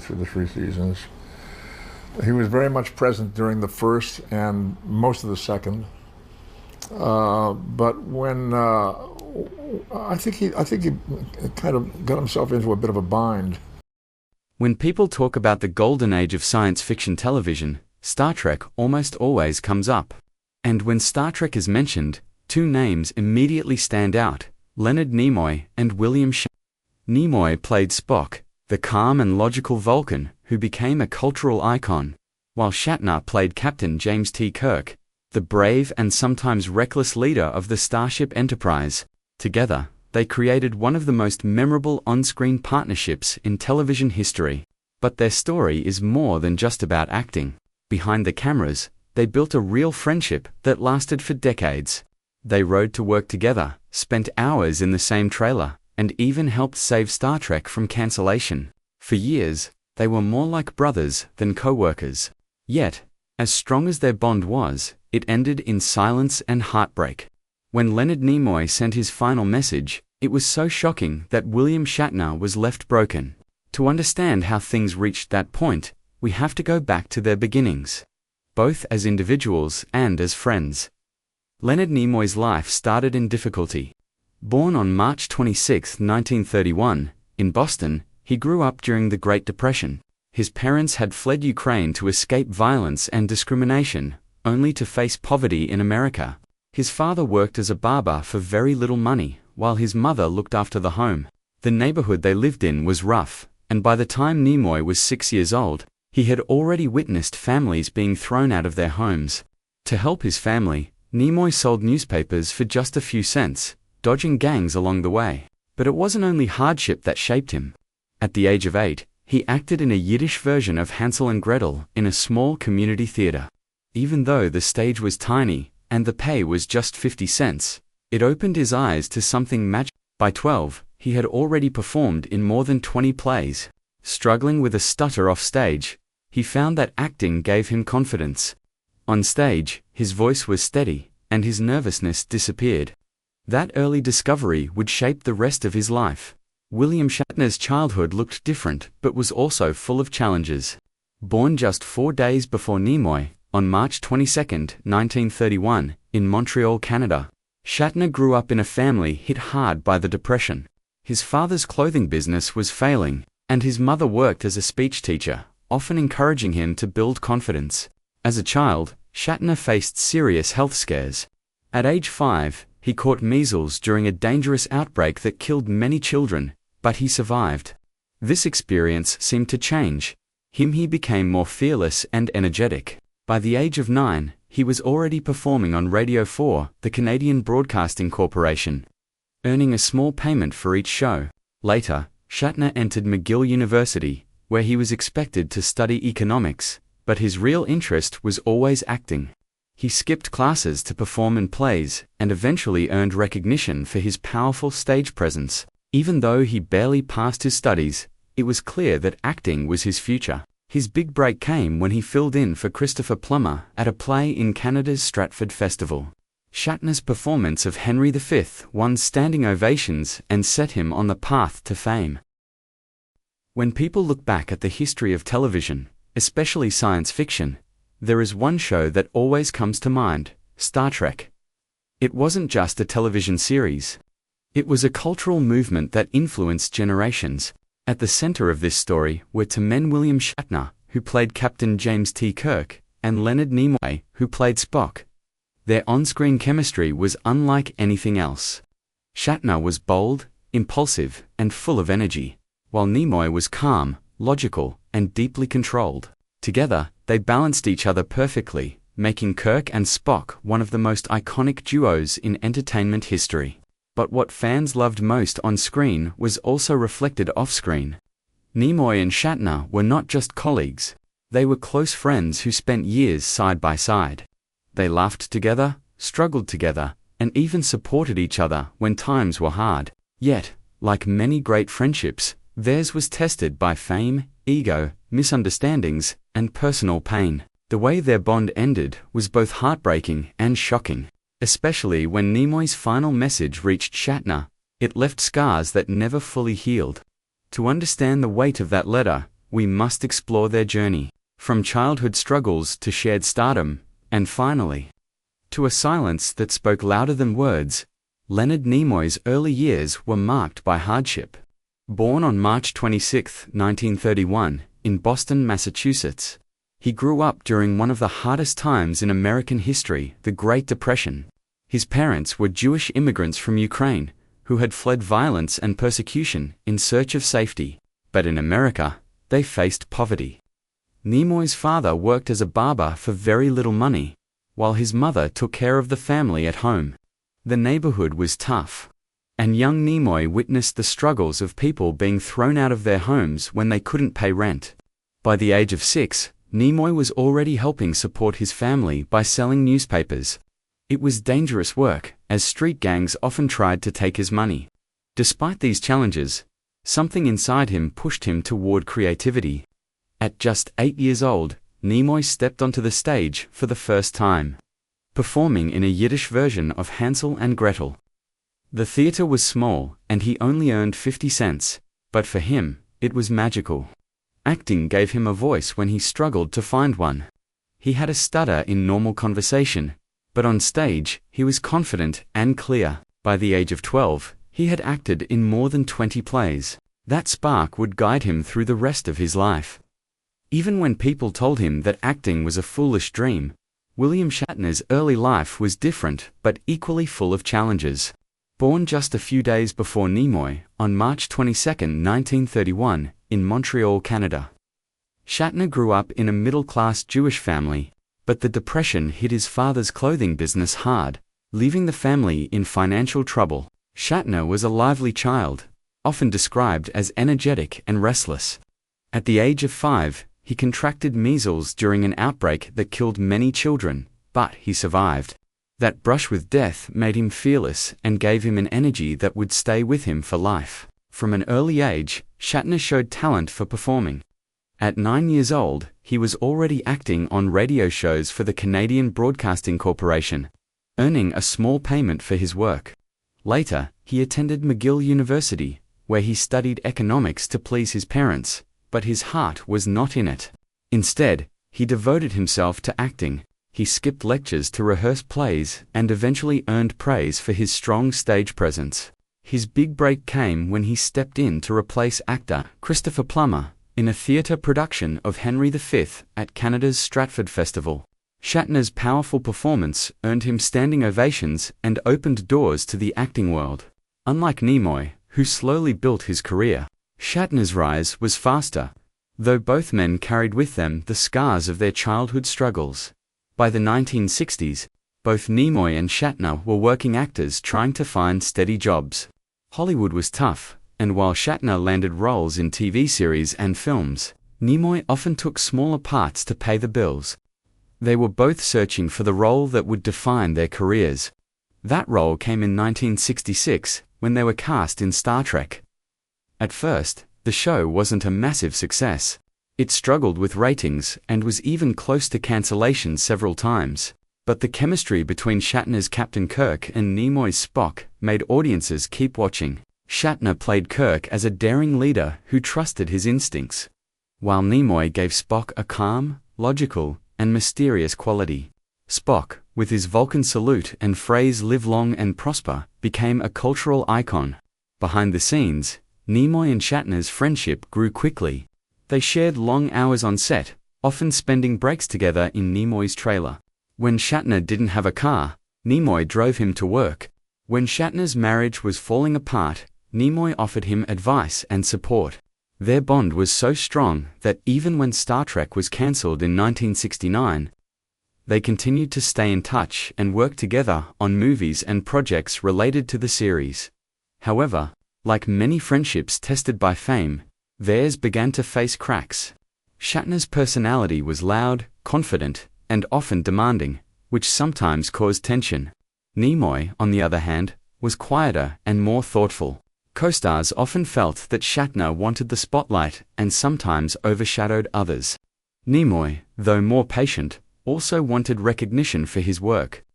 through the three seasons. He was very much present during the first and most of the second. But when I think he kind of got himself into a bit of a bind. When people talk about the golden age of science fiction television, Star Trek almost always comes up. And when Star Trek is mentioned, two names immediately stand out: Leonard Nimoy and William Shatner. Nimoy played Spock, the calm and logical Vulcan who became a cultural icon, while Shatner played Captain James T. Kirk, the brave and sometimes reckless leader of the Starship Enterprise. Together, they created one of the most memorable on-screen partnerships in television history. But their story is more than just about acting. Behind the cameras, they built a real friendship that lasted for decades. They rode to work together, spent hours in the same trailer, and even helped save Star Trek from cancellation. For years, they were more like brothers than co-workers. Yet, as strong as their bond was, it ended in silence and heartbreak. When Leonard Nimoy sent his final message, it was so shocking that William Shatner was left broken. To understand how things reached that point, we have to go back to their beginnings, both as individuals and as friends. Leonard Nimoy's life started in difficulty. Born on March 26, 1931, in Boston, he grew up during the Great Depression. His parents had fled Ukraine to escape violence and discrimination, only to face poverty in America. His father worked as a barber for very little money, while his mother looked after the home. The neighborhood they lived in was rough, and by the time Nimoy was 6 years old, he had already witnessed families being thrown out of their homes. To help his family, Nimoy sold newspapers for just a few cents, dodging gangs along the way. But it wasn't only hardship that shaped him. At the age of 8, he acted in a Yiddish version of Hansel and Gretel in a small community theater. Even though the stage was tiny, and the pay was just 50 cents, it opened his eyes to something magical. By 12, he had already performed in more than 20 plays. Struggling with a stutter off stage, he found that acting gave him confidence. On stage, his voice was steady, and his nervousness disappeared. That early discovery would shape the rest of his life. William Shatner's childhood looked different but was also full of challenges. Born just 4 days before Nimoy, on March 22, 1931, in Montreal, Canada, Shatner grew up in a family hit hard by the Depression. His father's clothing business was failing, and his mother worked as a speech teacher, often encouraging him to build confidence. As a child, Shatner faced serious health scares. At age 5, he caught measles during a dangerous outbreak that killed many children, but he survived. This experience seemed to change him. He became more fearless and energetic. By the age of 9, he was already performing on Radio 4, the Canadian Broadcasting Corporation, earning a small payment for each show. Later, Shatner entered McGill University, where he was expected to study economics, but his real interest was always acting. He skipped classes to perform in plays, and eventually earned recognition for his powerful stage presence. Even though he barely passed his studies, it was clear that acting was his future. His big break came when he filled in for Christopher Plummer at a play in Canada's Stratford Festival. Shatner's performance of Henry V won standing ovations and set him on the path to fame. When people look back at the history of television, especially science fiction, there is one show that always comes to mind: Star Trek. It wasn't just a television series. It was a cultural movement that influenced generations. At the center of this story were two men: William Shatner, who played Captain James T. Kirk, and Leonard Nimoy, who played Spock. Their on-screen chemistry was unlike anything else. Shatner was bold, impulsive, and full of energy, while Nimoy was calm, logical, and deeply controlled. Together, they balanced each other perfectly, making Kirk and Spock one of the most iconic duos in entertainment history. But what fans loved most on screen was also reflected off-screen. Nimoy and Shatner were not just colleagues. They were close friends who spent years side by side. They laughed together, struggled together, and even supported each other when times were hard. Yet, like many great friendships, theirs was tested by fame, ego, misunderstandings, and personal pain. The way their bond ended was both heartbreaking and shocking. Especially when Nimoy's final message reached Shatner, it left scars that never fully healed. To understand the weight of that letter, we must explore their journey, from childhood struggles to shared stardom, and finally, to a silence that spoke louder than words. Leonard Nimoy's early years were marked by hardship. Born on March 26, 1931, in Boston, Massachusetts, he grew up during one of the hardest times in American history, the Great Depression. His parents were Jewish immigrants from Ukraine, who had fled violence and persecution in search of safety, but in America, they faced poverty. Nimoy's father worked as a barber for very little money, while his mother took care of the family at home. The neighborhood was tough, and young Nimoy witnessed the struggles of people being thrown out of their homes when they couldn't pay rent. By the age of 6, Nimoy was already helping support his family by selling newspapers. It was dangerous work, as street gangs often tried to take his money. Despite these challenges, something inside him pushed him toward creativity. At just 8 years old, Nimoy stepped onto the stage for the first time, performing in a Yiddish version of Hansel and Gretel. The theater was small, and he only earned 50 cents, but for him, it was magical. Acting gave him a voice when he struggled to find one. He had a stutter in normal conversation, but on stage, he was confident and clear. By the age of 12, he had acted in more than 20 plays. That spark would guide him through the rest of his life. Even when people told him that acting was a foolish dream, William Shatner's early life was different but equally full of challenges. Born just a few days before Nimoy, on March 22, 1931, in Montreal, Canada, Shatner grew up in a middle-class Jewish family, but the Depression hit his father's clothing business hard, leaving the family in financial trouble. Shatner was a lively child, often described as energetic and restless. At the age of 5, he contracted measles during an outbreak that killed many children, but he survived. That brush with death made him fearless and gave him an energy that would stay with him for life. From an early age, Shatner showed talent for performing. At 9 years old, he was already acting on radio shows for the Canadian Broadcasting Corporation, earning a small payment for his work. Later, he attended McGill University, where he studied economics to please his parents, but his heart was not in it. Instead, he devoted himself to acting. He skipped lectures to rehearse plays and eventually earned praise for his strong stage presence. His big break came when he stepped in to replace actor Christopher Plummer in a theatre production of Henry V at Canada's Stratford Festival. Shatner's powerful performance earned him standing ovations and opened doors to the acting world. Unlike Nimoy, who slowly built his career, Shatner's rise was faster, though both men carried with them the scars of their childhood struggles. By the 1960s, both Nimoy and Shatner were working actors trying to find steady jobs. Hollywood was tough, and while Shatner landed roles in TV series and films, Nimoy often took smaller parts to pay the bills. They were both searching for the role that would define their careers. That role came in 1966, when they were cast in Star Trek. At first, the show wasn't a massive success. It struggled with ratings and was even close to cancellation several times. But the chemistry between Shatner's Captain Kirk and Nimoy's Spock made audiences keep watching. Shatner played Kirk as a daring leader who trusted his instincts, while Nimoy gave Spock a calm, logical, and mysterious quality. Spock, with his Vulcan salute and phrase "live long and prosper," became a cultural icon. Behind the scenes, Nimoy and Shatner's friendship grew quickly. They shared long hours on set, often spending breaks together in Nimoy's trailer. When Shatner didn't have a car, Nimoy drove him to work. When Shatner's marriage was falling apart, Nimoy offered him advice and support. Their bond was so strong that even when Star Trek was cancelled in 1969, they continued to stay in touch and work together on movies and projects related to the series. However, like many friendships tested by fame, theirs began to face cracks. Shatner's personality was loud, confident, and often demanding, which sometimes caused tension. Nimoy, on the other hand, was quieter and more thoughtful. Co-stars often felt that Shatner wanted the spotlight and sometimes overshadowed others. Nimoy, though more patient, also wanted recognition for his work.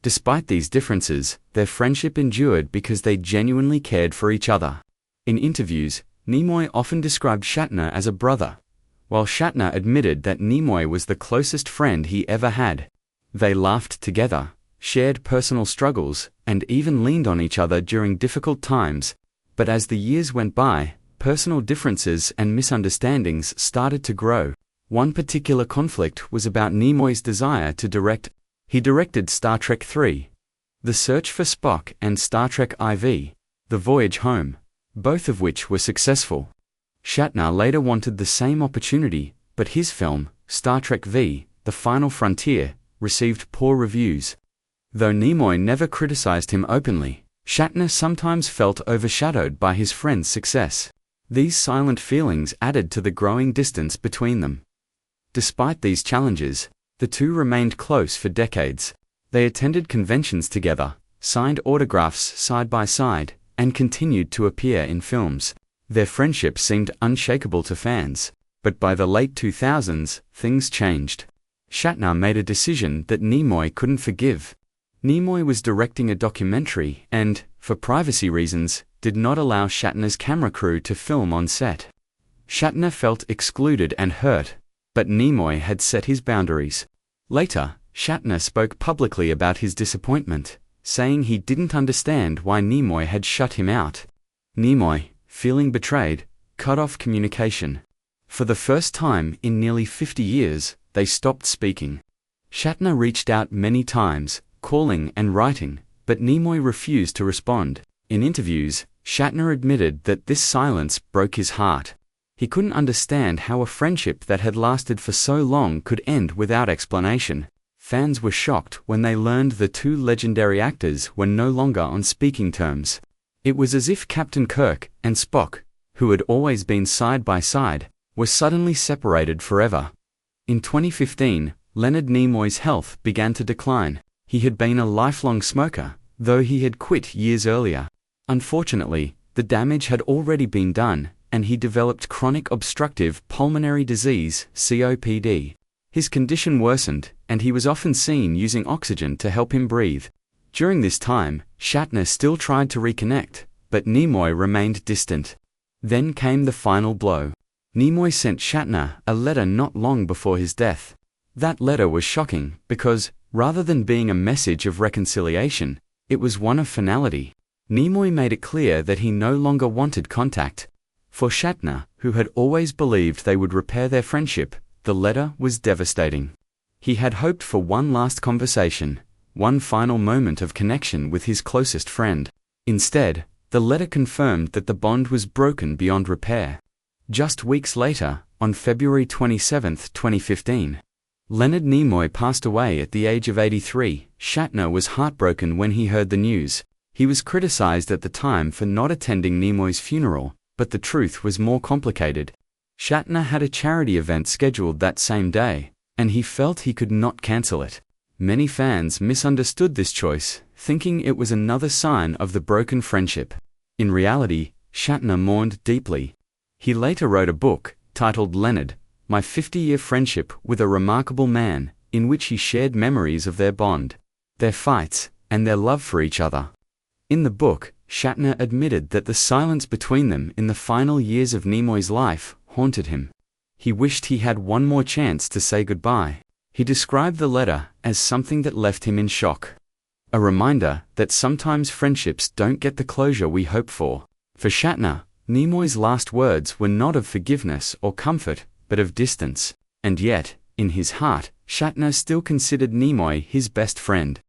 Despite these differences, their friendship endured because they genuinely cared for each other. In interviews, Nimoy often described Shatner as a brother, while Shatner admitted that Nimoy was the closest friend he ever had. They laughed together, shared personal struggles, and even leaned on each other during difficult times. But as the years went by, personal differences and misunderstandings started to grow. One particular conflict was about Nimoy's desire to direct. He directed Star Trek III, The Search for Spock, and Star Trek IV, The Voyage Home, both of which were successful. Shatner later wanted the same opportunity, but his film, Star Trek V, The Final Frontier, received poor reviews. Though Nimoy never criticized him openly, Shatner sometimes felt overshadowed by his friend's success. These silent feelings added to the growing distance between them. Despite these challenges, the two remained close for decades. They attended conventions together, signed autographs side by side, and continued to appear in films. Their friendship seemed unshakable to fans, but by the late 2000s, things changed. Shatner made a decision that Nimoy couldn't forgive. Nimoy was directing a documentary and, for privacy reasons, did not allow Shatner's camera crew to film on set. Shatner felt excluded and hurt, but Nimoy had set his boundaries. Later, Shatner spoke publicly about his disappointment, saying he didn't understand why Nimoy had shut him out. Nimoy, feeling betrayed, cut off communication. For the first time in nearly 50 years, they stopped speaking. Shatner reached out many times, calling and writing, but Nimoy refused to respond. In interviews, Shatner admitted that this silence broke his heart. He couldn't understand how a friendship that had lasted for so long could end without explanation. Fans were shocked when they learned the two legendary actors were no longer on speaking terms. It was as if Captain Kirk and Spock, who had always been side by side, were suddenly separated forever. In 2015, Leonard Nimoy's health began to decline. He had been a lifelong smoker, though he had quit years earlier. Unfortunately, the damage had already been done, and he developed chronic obstructive pulmonary disease, COPD. His condition worsened, and he was often seen using oxygen to help him breathe. During this time, Shatner still tried to reconnect, but Nimoy remained distant. Then came the final blow. Nimoy sent Shatner a letter not long before his death. That letter was shocking because, rather than being a message of reconciliation, it was one of finality. Nimoy made it clear that he no longer wanted contact. For Shatner, who had always believed they would repair their friendship, the letter was devastating. He had hoped for one last conversation, one final moment of connection with his closest friend. Instead, the letter confirmed that the bond was broken beyond repair. Just weeks later, on February 27, 2015, Leonard Nimoy passed away at the age of 83. Shatner was heartbroken when he heard the news. He was criticized at the time for not attending Nimoy's funeral, but the truth was more complicated. Shatner had a charity event scheduled that same day, and he felt he could not cancel it. Many fans misunderstood this choice, thinking it was another sign of the broken friendship. In reality, Shatner mourned deeply. He later wrote a book, titled Leonard, My 50-Year Friendship with a Remarkable Man, in which he shared memories of their bond, their fights, and their love for each other. In the book, Shatner admitted that the silence between them in the final years of Nimoy's life haunted him. He wished he had one more chance to say goodbye. He described the letter as something that left him in shock. A reminder that sometimes friendships don't get the closure we hope for. For Shatner, Nimoy's last words were not of forgiveness or comfort, but of distance. And yet, in his heart, Shatner still considered Nimoy his best friend.